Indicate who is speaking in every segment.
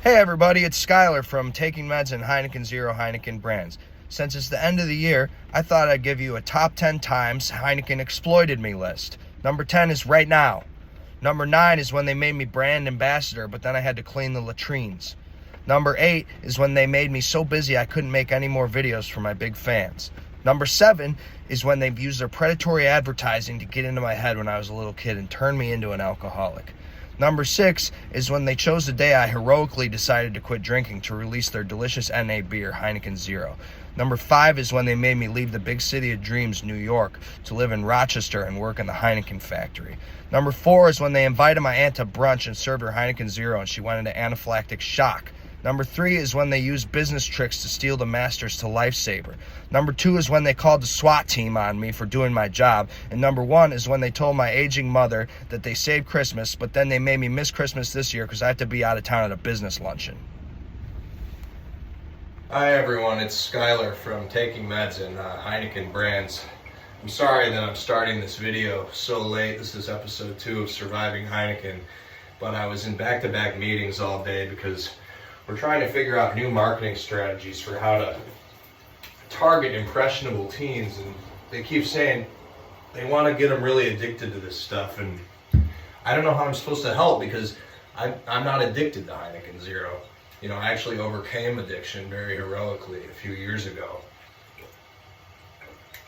Speaker 1: Hey everybody, it's Skylar from Taking Meds and Heineken Zero Heineken brands. Since it's the end of the year, I thought I'd give you a top 10 times Heineken exploited me list. Number 10 is right now. Number 9 is when they made me brand ambassador, but then I had to clean the latrines. Number 8 is when they made me so busy I couldn't make any more videos for my big fans. Number 7 is when they've used their predatory advertising to get into my head when I was a little kid and turn me into an alcoholic. Number 6 is when they chose the day I heroically decided to quit drinking to release their delicious NA beer, Heineken Zero. Number 5 is when they made me leave the big city of dreams, New York, to live in Rochester and work in the Heineken factory. Number 4 is when they invited my aunt to brunch and served her Heineken Zero and she went into anaphylactic shock. Number 3 is when they used business tricks to steal the masters to Lifesaver. Number 2 is when they called the SWAT team on me for doing my job. And number 1 is when they told my aging mother that they saved Christmas, but then they made me miss Christmas this year because I have to be out of town at a business luncheon. Hi everyone, it's Skylar from Taking Meds and Heineken brands. I'm sorry that I'm starting this video so late. This is episode 2 of Surviving Heineken, but I was in back-to-back meetings all day because we're trying to figure out new marketing strategies for how to target impressionable teens, and they keep saying they want to get them really addicted to this stuff, and I don't know how I'm supposed to help because I'm not addicted to Heineken Zero. You know, I actually overcame addiction very heroically a few years ago.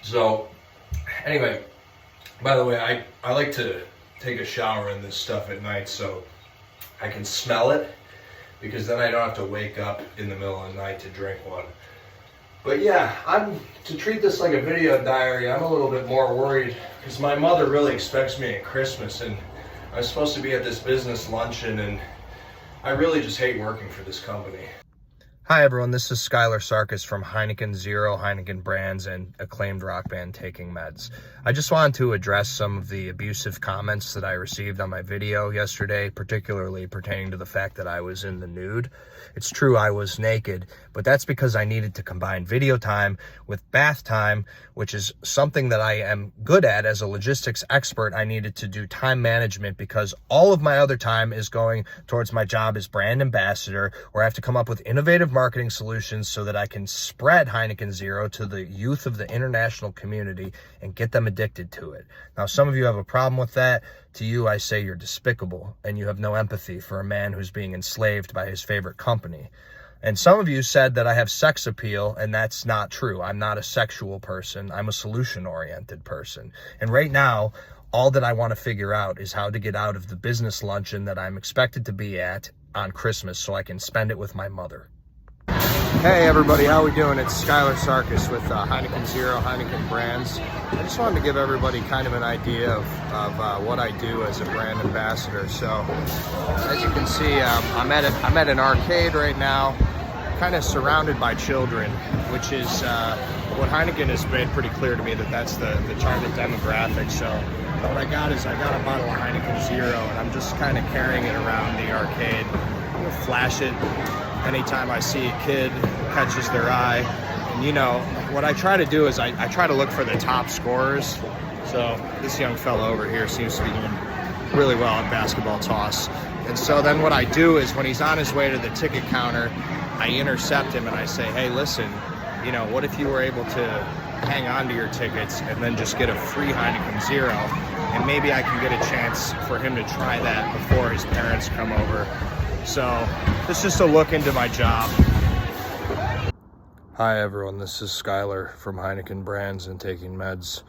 Speaker 1: So, anyway, by the way, I like to take a shower in this stuff at night so I can smell it, because then I don't have to wake up in the middle of the night to drink one. But yeah, to treat this like a video diary, I'm a little bit more worried because my mother really expects me at Christmas and I'm supposed to be at this business luncheon and I really just hate working for this company. Hi everyone, this is Skylar Sarkis from Heineken Zero, Heineken brands, and acclaimed rock band Taking Meds. I just wanted to address some of the abusive comments that I received on my video yesterday, particularly pertaining to the fact that I was in the nude. It's true I was naked, but that's because I needed to combine video time with bath time, which is something that I am good at as a logistics expert. I needed to do time management because all of my other time is going towards my job as brand ambassador, where I have to come up with innovative marketing solutions so that I can spread Heineken Zero to the youth of the international community and get them addicted to it. Now, some of you have a problem with that. To you, I say you're despicable and you have no empathy for a man who's being enslaved by his favorite company. And some of you said that I have sex appeal, and that's not true. I'm not a sexual person. I'm a solution-oriented person. And right now, all that I want to figure out is how to get out of the business luncheon that I'm expected to be at on Christmas so I can spend it with my mother. Hey everybody, how we doing? It's Skylar Sarkis with Heineken Zero, Heineken brands. I just wanted to give everybody kind of an idea of what I do as a brand ambassador. So, as you can see, I'm at an arcade right now, kind of surrounded by children, which is what Heineken has made pretty clear to me that that's the target demographic. So, what I got is I got a bottle of Heineken Zero, and I'm just kind of carrying it around the arcade. I'm gonna flash it anytime I see a kid catches their eye. And you know, what I try to do is I try to look for the top scorers. So this young fellow over here seems to be doing really well at basketball toss. And so then what I do is when he's on his way to the ticket counter, I intercept him and I say, hey, listen, you know, what if you were able to hang on to your tickets and then just get a free Heineken Zero? And maybe I can get a chance for him to try that before his parents come over. So this is just a look into my job. Hi everyone, this is Skylar from Heineken brands and Taking Meds.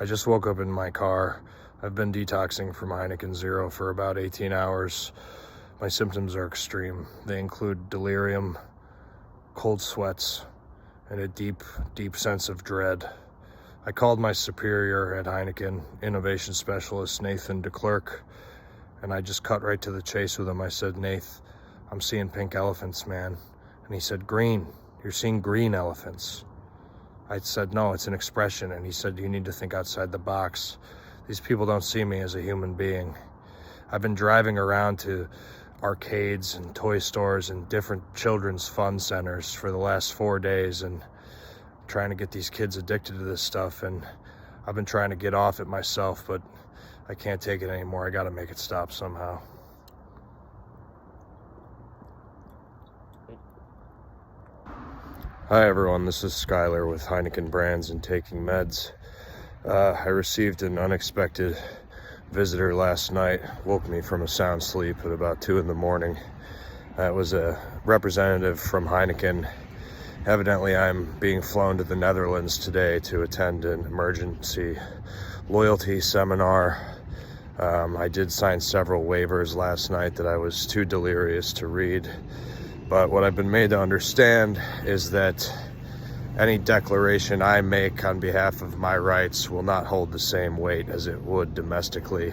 Speaker 1: I just woke up in my car. I've been detoxing from Heineken Zero for about 18 hours. My symptoms are extreme. They include delirium, cold sweats, and a deep, deep sense of dread. I called my superior at Heineken, innovation specialist Nathan DeClercq, and I just cut right to the chase with him. I said, Nath, I'm seeing pink elephants, man. And he said, green. You're seeing green elephants. I said, no, it's an expression. And he said, you need to think outside the box. These people don't see me as a human being. I've been driving around to arcades and toy stores and different children's fun centers for the last 4 days and trying to get these kids addicted to this stuff. And I've been trying to get off it myself, but I can't take it anymore. I got to make it stop somehow. Hi everyone, this is Skylar with Heineken Brands and Taking Meds. I received an unexpected visitor last night, woke me from a sound sleep at about 2 in the morning. It was a representative from Heineken. Evidently I'm being flown to the Netherlands today to attend an emergency loyalty seminar. I did sign several waivers last night that I was too delirious to read. But what I've been made to understand is that any declaration I make on behalf of my rights will not hold the same weight as it would domestically.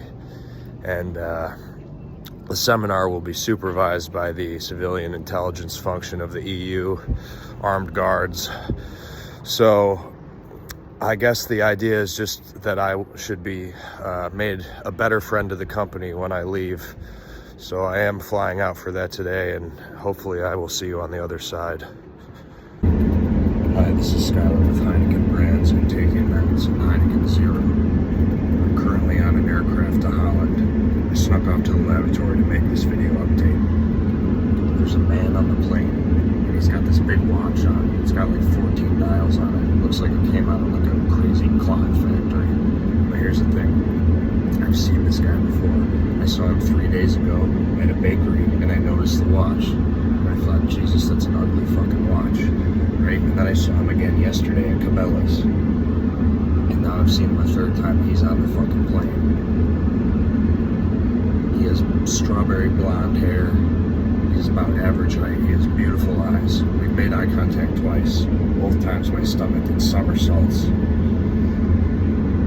Speaker 1: And the seminar will be supervised by the civilian intelligence function of the EU armed guards. So I guess the idea is just that I should be made a better friend to the company when I leave. So I am flying out for that today, and hopefully I will see you on the other side. Hi, this is Skylar with Heineken Brands and Taking Meds and Heineken Zero. I'm currently on an aircraft to Holland. I snuck off to the lavatory to make this video update. There's a man on the plane, and he's got this big watch on. It's got like 14 dials on it. It looks like it came out of like a crazy clock factory. But here's the thing. I've seen this guy before. I saw him 3 days ago at a bakery, and I noticed the watch. And I thought, Jesus, that's an ugly fucking watch, right? And then I saw him again yesterday at Cabela's. And now I've seen him a third time. He's on the fucking plane. He has strawberry blonde hair. He's about average height. He has beautiful eyes. We've made eye contact twice. Both times my stomach did somersaults.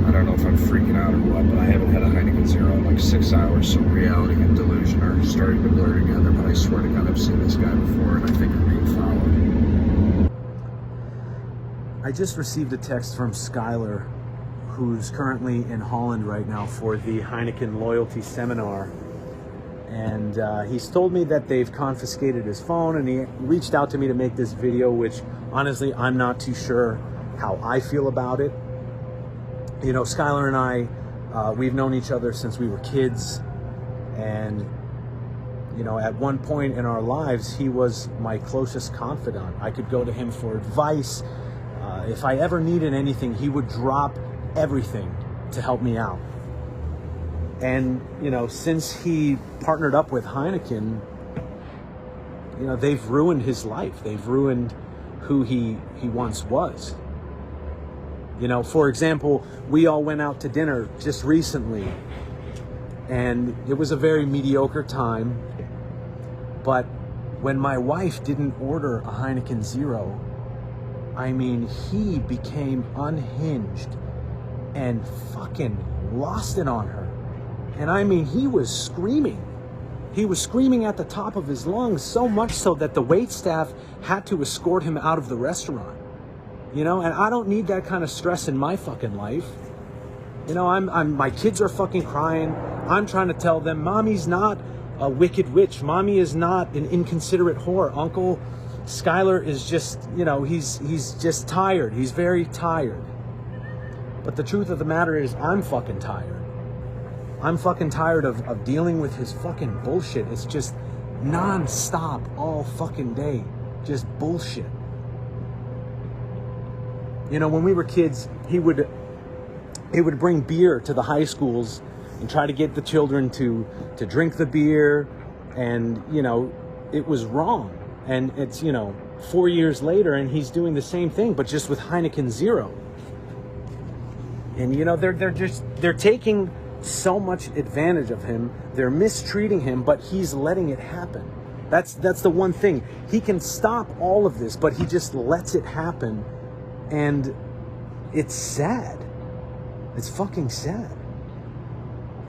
Speaker 1: I don't know if I'm freaking out or what, but I haven't had a Heineken Zero in like 6 hours, so reality and delusion are starting to blur together. But I swear to God, I've seen this guy before, and I think I'm being followed.
Speaker 2: I just received a text from Skylar, who's currently in Holland right now for the Heineken loyalty seminar. And he's told me that they've confiscated his phone, and he reached out to me to make this video, which honestly, I'm not too sure how I feel about it. You know, Skylar and I, we've known each other since we were kids, and, you know, at one point in our lives, he was my closest confidant. I could go to him for advice. If I ever needed anything, he would drop everything to help me out. And, you know, since he partnered up with Heineken, you know, they've ruined his life. They've ruined who he once was. You know, for example, we all went out to dinner just recently, and it was a very mediocre time. But when my wife didn't order a Heineken Zero, I mean, he became unhinged and fucking lost it on her. And I mean, he was screaming. He was screaming at the top of his lungs, so much so that the waitstaff had to escort him out of the restaurant. You know, and I don't need that kind of stress in my fucking life. You know, my kids are fucking crying. I'm trying to tell them, Mommy's not a wicked witch. Mommy is not an inconsiderate whore. Uncle Skylar is just, you know, he's just tired. He's very tired. But the truth of the matter is, I'm fucking tired. I'm fucking tired of dealing with his fucking bullshit. It's just non-stop all fucking day. Just bullshit. You know, when we were kids, he would bring beer to the high schools and try to get the children to drink the beer. And, you know, it was wrong. And it's, you know, 4 years later, and he's doing the same thing, but just with Heineken Zero. And, you know, they're taking so much advantage of him. They're mistreating him, but he's letting it happen. That's the one thing. He can stop all of this, but he just lets it happen. And it's sad. It's fucking sad.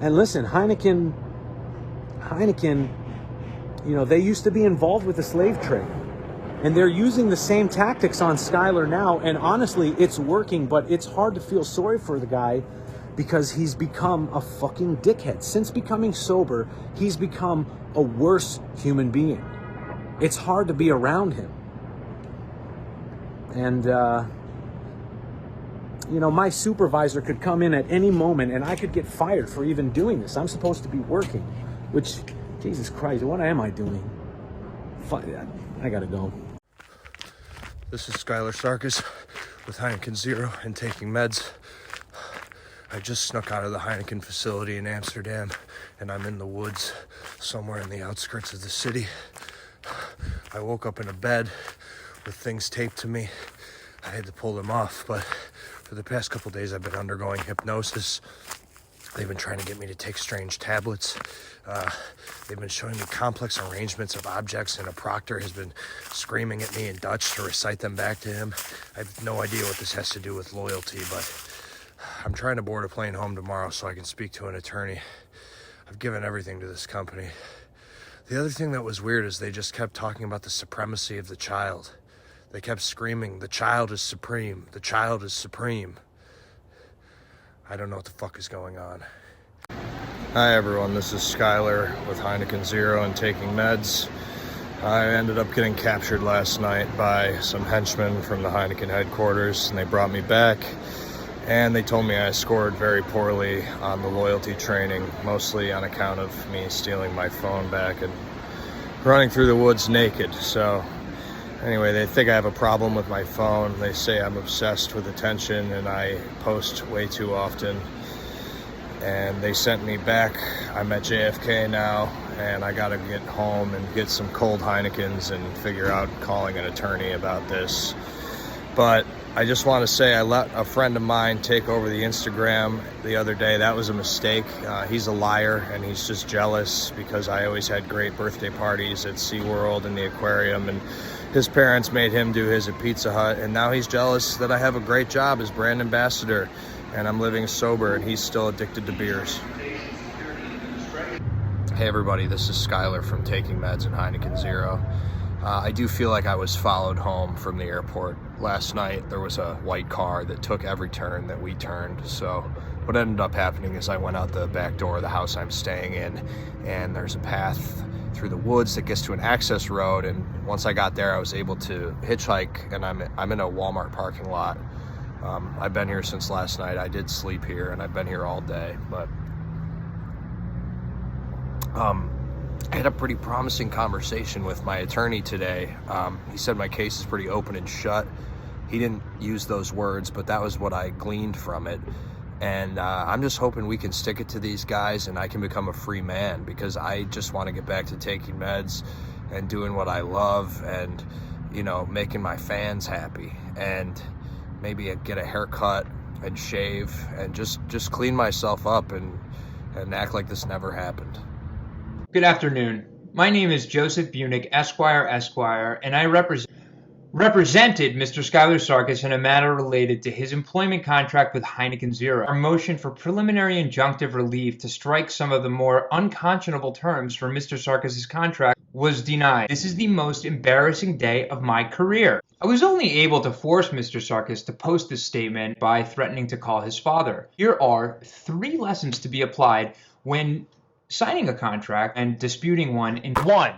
Speaker 2: And listen, Heineken, you know, they used to be involved with the slave trade. And they're using the same tactics on Skylar now. And honestly, it's working, but it's hard to feel sorry for the guy because he's become a fucking dickhead. Since becoming sober, he's become a worse human being. It's hard to be around him. And, you know, my supervisor could come in at any moment and I could get fired for even doing this. I'm supposed to be working, which, Jesus Christ, what am I doing? I gotta go.
Speaker 1: This is Skylar Sarkis with Heineken Zero and taking meds. I just snuck out of the Heineken facility in Amsterdam, and I'm in the woods somewhere in the outskirts of the city. I woke up in a bed with things taped to me. I had to pull them off, but for the past couple days I've been undergoing hypnosis. They've been trying to get me to take strange tablets. They've been showing me complex arrangements of objects, and a proctor has been screaming at me in Dutch to recite them back to him. I have no idea what this has to do with loyalty, but I'm trying to board a plane home tomorrow so I can speak to an attorney. I've given everything to this company. The other thing that was weird is they just kept talking about the supremacy of the child. They kept screaming, "The child is supreme, the child is supreme." I don't know what the fuck is going on. Hi everyone, this is Skylar with Heineken Zero and taking meds. I ended up getting captured last night by some henchmen from the Heineken headquarters, and they brought me back, and they told me I scored very poorly on the loyalty training, mostly on account of me stealing my phone back and running through the woods naked. So anyway, they think I have a problem with my phone. They say I'm obsessed with attention and I post way too often. And they sent me back. I'm at JFK now, and I gotta get home and get some cold Heinekens and figure out calling an attorney about this. But I just want to say I let a friend of mine take over the Instagram the other day. That was a mistake. He's a liar, and he's just jealous because I always had great birthday parties at SeaWorld and the aquarium, and his parents made him do his at Pizza Hut, and now he's jealous that I have a great job as brand ambassador and I'm living sober, and he's still addicted to beers. Hey everybody, this is Skylar from Taking Meds and Heineken Zero. I do feel like I was followed home from the airport. Last night there was a white car that took every turn that we turned, so what ended up happening is I went out the back door of the house I'm staying in, and there's a path through the woods that gets to an access road, and once I got there I was able to hitchhike, and I'm in a Walmart parking lot. I've been here since last night. I did sleep here, and I've been here all day, but I had a pretty promising conversation with my attorney today. He said my case is pretty open and shut. He didn't use those words, but that was what I gleaned from it. And I'm just hoping we can stick it to these guys and I can become a free man, because I just want to get back to taking meds and doing what I love and, you know, making my fans happy, and maybe get a haircut and shave and just clean myself up and act like this never happened.
Speaker 3: Good afternoon. My name is Joseph Bunick, Esquire, and I represented Mr. Skylar Sarkis in a matter related to his employment contract with Heineken Zero. Our motion for preliminary injunctive relief to strike some of the more unconscionable terms for Mr. Sarkis' contract was denied. This is the most embarrassing day of my career. I was only able to force Mr. Sarkis to post this statement by threatening to call his father. Here are 3 lessons to be applied when signing a contract and disputing one. 1.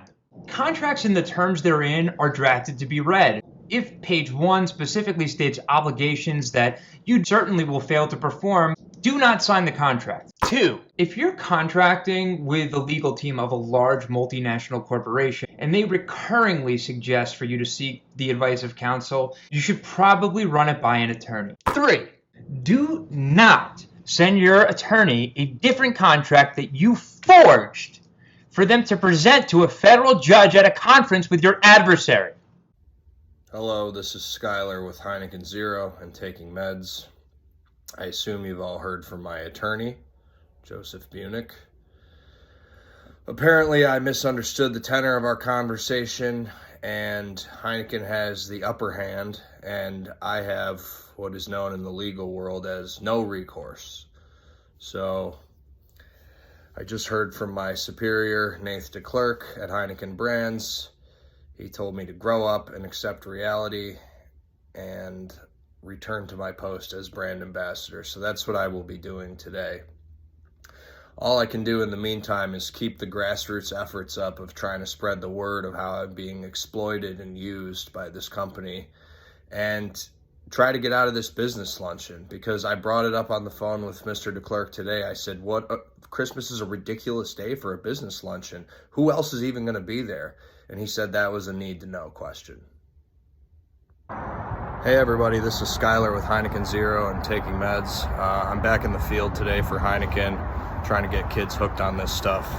Speaker 3: Contracts and the terms therein are drafted to be read. If page 1 specifically states obligations that you certainly will fail to perform, do not sign the contract. 2. If you're contracting with the legal team of a large multinational corporation and they recurringly suggest for you to seek the advice of counsel, you should probably run it by an attorney. 3. Do not send your attorney a different contract that you forged for them to present to a federal judge at a conference with your adversary.
Speaker 1: Hello, this is Skylar with Heineken Zero and taking meds. I assume you've all heard from my attorney, Joseph Bunick. Apparently I misunderstood the tenor of our conversation, and Heineken has the upper hand, and I have what is known in the legal world as no recourse. So I just heard from my superior, Nath DeClerc at Heineken Brands. He told me to grow up and accept reality and return to my post as brand ambassador. So that's what I will be doing today. All I can do in the meantime is keep the grassroots efforts up of trying to spread the word of how I'm being exploited and used by this company, and try to get out of this business luncheon, because I brought it up on the phone with Mr. DeClerc today. I said, Christmas is a ridiculous day for a business luncheon. Who else is even going to be there? And he said that was a need to know question. Hey everybody, this is Skylar with Heineken Zero and Taking Meds. I'm back in the field today for Heineken, trying to get kids hooked on this stuff.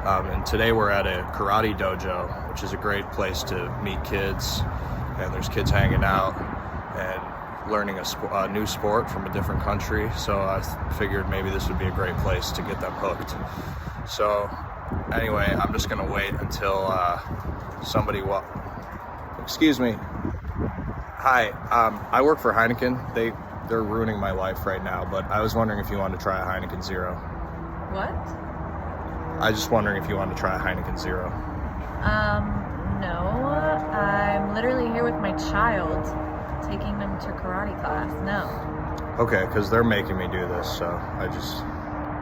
Speaker 1: And today we're at a karate dojo, which is a great place to meet kids, and there's kids hanging out and learning a new sport from a different country. So I figured maybe this would be a great place to get them hooked. So anyway, I'm just gonna wait until somebody excuse me. Hi, I work for Heineken. They're ruining my life right now, but I was wondering if you wanted to try a Heineken Zero.
Speaker 4: What?
Speaker 1: I was just wondering if you wanted to try a Heineken Zero.
Speaker 4: No. I'm literally here with my child, taking them to karate class. No.
Speaker 1: Okay, because they're making me do this, so I just...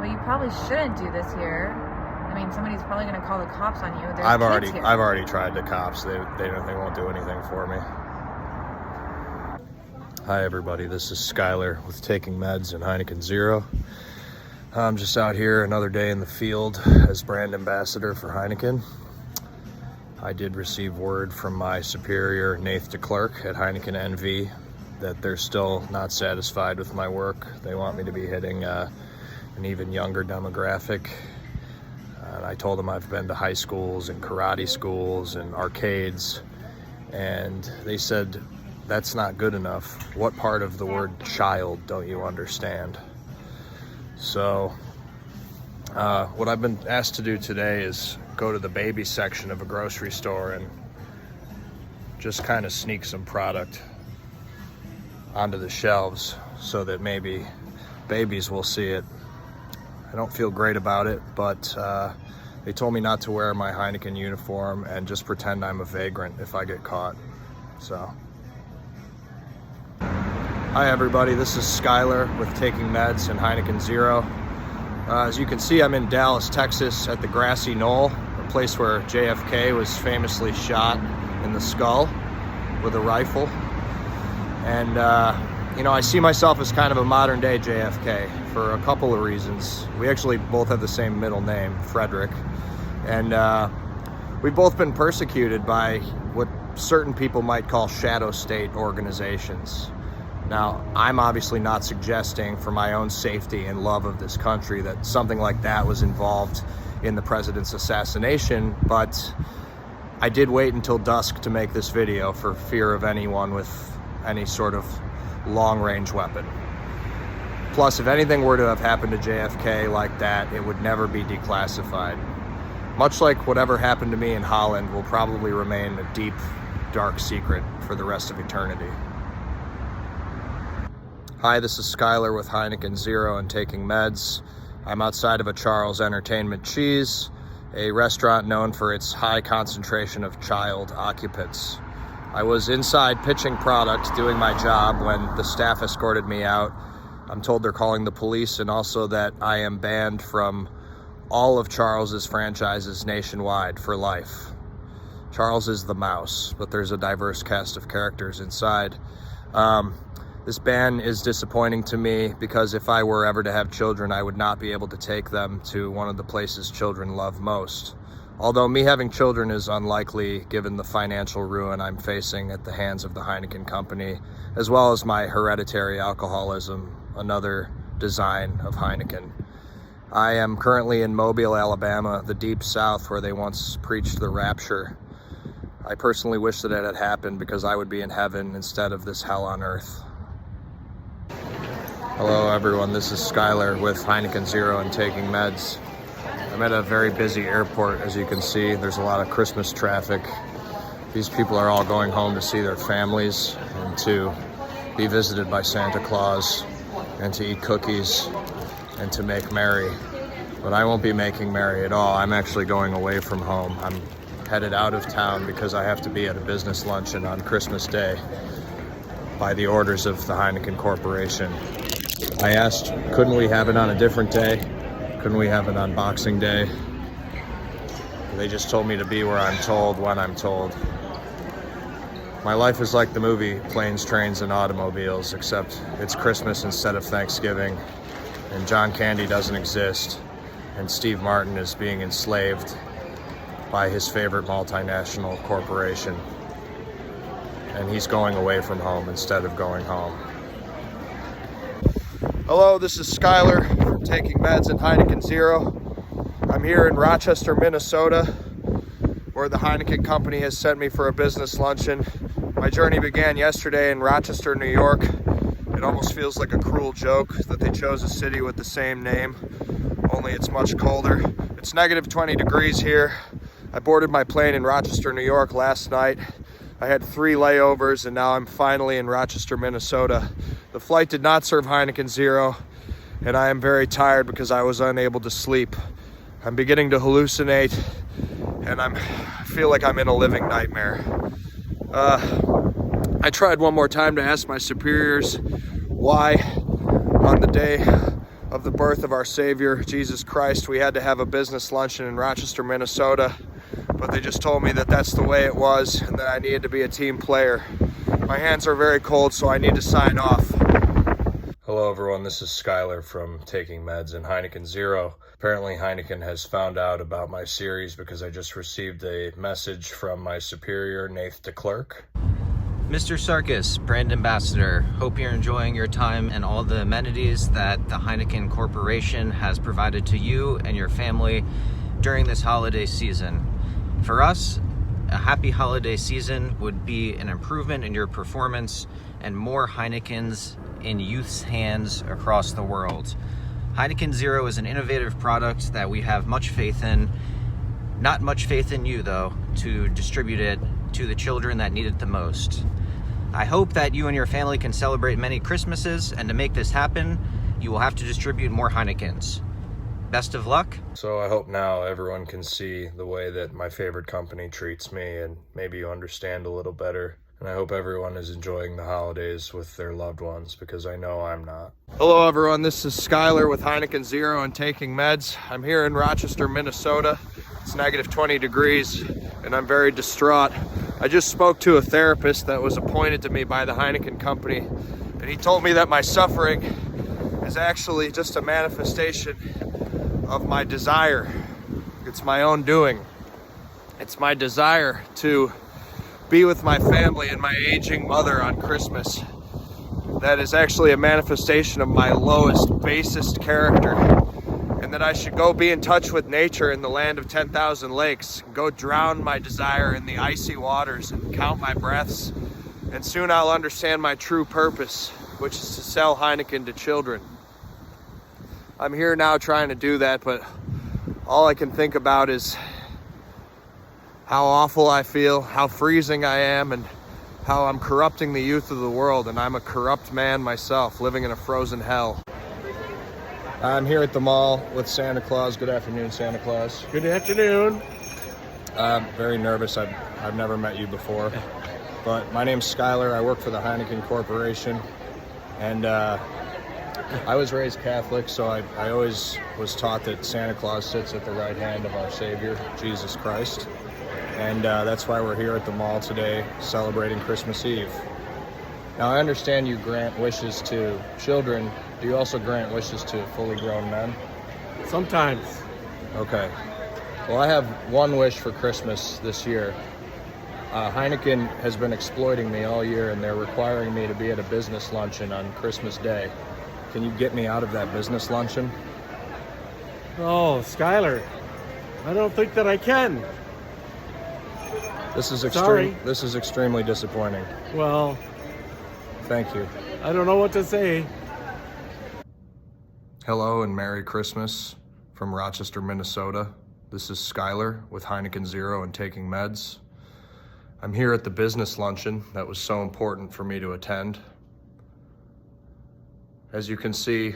Speaker 4: Well, you probably shouldn't do this here. I mean, somebody's probably going to call the cops on you. There's
Speaker 1: I've
Speaker 4: kids here.
Speaker 1: already tried the cops. They won't do anything for me. Hi everybody, this is Skylar with Taking Meds and Heineken Zero. I'm just out here another day in the field as brand ambassador for Heineken. I did receive word from my superior, Nath de Klerk at Heineken NV, that they're still not satisfied with my work. They want me to be hitting an even younger demographic. And I told them I've been to high schools and karate schools and arcades, and they said, that's not good enough. What part of the word child don't you understand? So what I've been asked to do today is go to the baby section of a grocery store and just kind of sneak some product onto the shelves so that maybe babies will see it. I don't feel great about it, but they told me not to wear my Heineken uniform and just pretend I'm a vagrant if I get caught. So. Hi everybody, this is Skylar with Taking Meds and Heineken Zero. As you can see, I'm in Dallas, Texas at the GRASSY KNOLL, a place where JFK was famously shot in the skull with a rifle. And you know, I see myself as kind of a modern day JFK for a couple of reasons. We actually both have the same middle name, Frederick. And we've both been persecuted by what certain people might call shadow state organizations. Now, I'm obviously not suggesting for my own safety and love of this country that something like that was involved in the president's assassination, but I did wait until dusk to make this video for fear of anyone with any sort of long-range weapon. Plus, if anything were to have happened to JFK like that, it would never be declassified. Much like whatever happened to me in Holland will probably remain a deep, dark secret for the rest of eternity. Hi, this is Skylar with Heineken Zero and Taking Meds. I'm outside of a Charles Entertainment Cheese, a restaurant known for its high concentration of child occupants. I was inside pitching product, doing my job, when the staff escorted me out. I'm told they're calling the police, and also that I am banned from all of Charles's franchises nationwide for life. Charles is the mouse, but there's a diverse cast of characters inside. This ban is disappointing to me because if I were ever to have children, I would not be able to take them to one of the places children love most. Although me having children is unlikely given the financial ruin I'm facing at the hands of the Heineken company, as well as my hereditary alcoholism, another design of Heineken. I am currently in Mobile, Alabama, the deep south where they once preached the rapture. I personally wish that it had happened because I would be in heaven instead of this hell on earth. Hello everyone, this is Skylar with Heineken Zero and Taking Meds. I'm at a very busy airport, as you can see. There's a lot of Christmas traffic. These people are all going home to see their families and to be visited by Santa Claus and to eat cookies and to make merry. But I won't be making merry at all. I'm actually going away from home. I'm headed out of town because I have to be at a business luncheon on Christmas Day by the orders of the Heineken Corporation. I asked, couldn't we have it on a different day? Couldn't we have it on Boxing Day? They just told me to be where I'm told, when I'm told. My life is like the movie Planes, Trains, and Automobiles, except it's Christmas instead of Thanksgiving, and John Candy doesn't exist, and Steve Martin is being enslaved by his favorite multinational corporation. and he's going away from home instead of going home. Hello, this is Skylar from Taking Meds and Heineken Zero. I'm here in Rochester, Minnesota, where the Heineken company has sent me for a business luncheon. My journey began yesterday in Rochester, New York. It almost feels like a cruel joke that they chose a city with the same name, only it's much colder. It's negative 20 degrees here. I boarded my plane in Rochester, New York last night. I had 3 layovers and now I'm finally in Rochester, Minnesota. The flight did not serve Heineken Zero and I am very tired because I was unable to sleep. I'm beginning to hallucinate and I feel like I'm in a living nightmare. I tried one more time to ask my superiors why on the day of the birth of our Savior, Jesus Christ, we had to have a business luncheon in Rochester, Minnesota, but they just told me that that's the way it was and that I needed to be a team player. My hands are very cold, so I need to sign off. Hello everyone, this is Skylar from Taking Meds and Heineken Zero. Apparently Heineken has found out about my series because I just received a message from my superior, Nath DeClerc.
Speaker 5: Mr. Sarkis, brand ambassador, hope you're enjoying your time and all the amenities that the Heineken Corporation has provided to you and your family during this holiday season. For us, a happy holiday season would be an improvement in your performance and more Heinekens in youth's hands across the world. Heineken Zero is an innovative product that we have much faith in. Not much faith in you, though, to distribute it to the children that need it the most. I hope that you and your family can celebrate many Christmases, and to make this happen, you will have to distribute more Heinekens. Best of luck.
Speaker 1: So I hope now everyone can see the way that my favorite company treats me and maybe you understand a little better. And I hope everyone is enjoying the holidays with their loved ones because I know I'm not. Hello everyone, this is Skylar with Heineken Zero and Taking Meds. I'm here in Rochester, Minnesota. It's negative 20 degrees and I'm very distraught. I just spoke to a therapist that was appointed to me by the Heineken company, and he told me that my suffering is actually just a manifestation of my desire. It's my own doing. It's my desire to be with my family and my aging mother on Christmas. That is actually a manifestation of my lowest, basest character. And that I should go be in touch with nature in the land of 10,000 lakes, go drown my desire in the icy waters and count my breaths, and soon I'll understand my true purpose, which is to sell Heineken to children. I'm here now trying to do that, but all I can think about is how awful I feel, how freezing I am, and how I'm corrupting the youth of the world, and I'm a corrupt man myself, living in a frozen hell. I'm here at the mall with Santa Claus. Good afternoon, Santa Claus.
Speaker 6: Good afternoon.
Speaker 1: I'm very nervous. I've never met you before. But my name's Skylar. I work for the Heineken Corporation. And I was raised Catholic, so I always was taught that Santa Claus sits at the right hand of our Savior, Jesus Christ. And that's why we're here at the mall today celebrating Christmas Eve. Now, I understand you grant wishes to children. Do you also grant wishes to fully grown men?
Speaker 6: Sometimes.
Speaker 1: Okay. Well, I have one wish for Christmas this year. Heineken has been exploiting me all year, and they're requiring me to be at a business luncheon on Christmas Day. Can you get me out of that business luncheon?
Speaker 6: Oh, Skylar, I don't think that I can.
Speaker 1: This is
Speaker 6: Sorry.
Speaker 1: This is extremely disappointing.
Speaker 6: Well,
Speaker 1: Thank you.
Speaker 6: I don't know what to say.
Speaker 1: Hello and Merry Christmas from Rochester, Minnesota. This is Skylar with Heineken Zero and Taking Meds. I'm here at the business luncheon that was so important for me to attend. As you can see,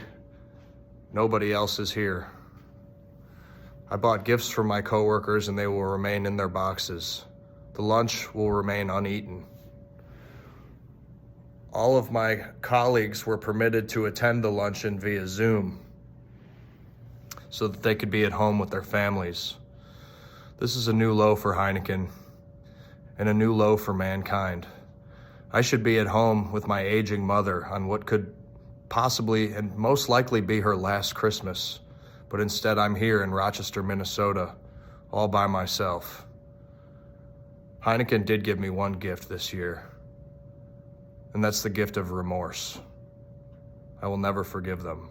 Speaker 1: nobody else is here. I bought gifts for my coworkers and they will remain in their boxes. The lunch will remain uneaten. All of my colleagues were permitted to attend the luncheon via Zoom so that they could be at home with their families. This is a new low for Heineken and a new low for mankind. I should be at home with my aging mother on what could possibly and most likely be her last Christmas, but instead I'm here in Rochester, Minnesota, all by myself. Heineken did give me one gift this year, And that's the gift of remorse. I will never forgive them.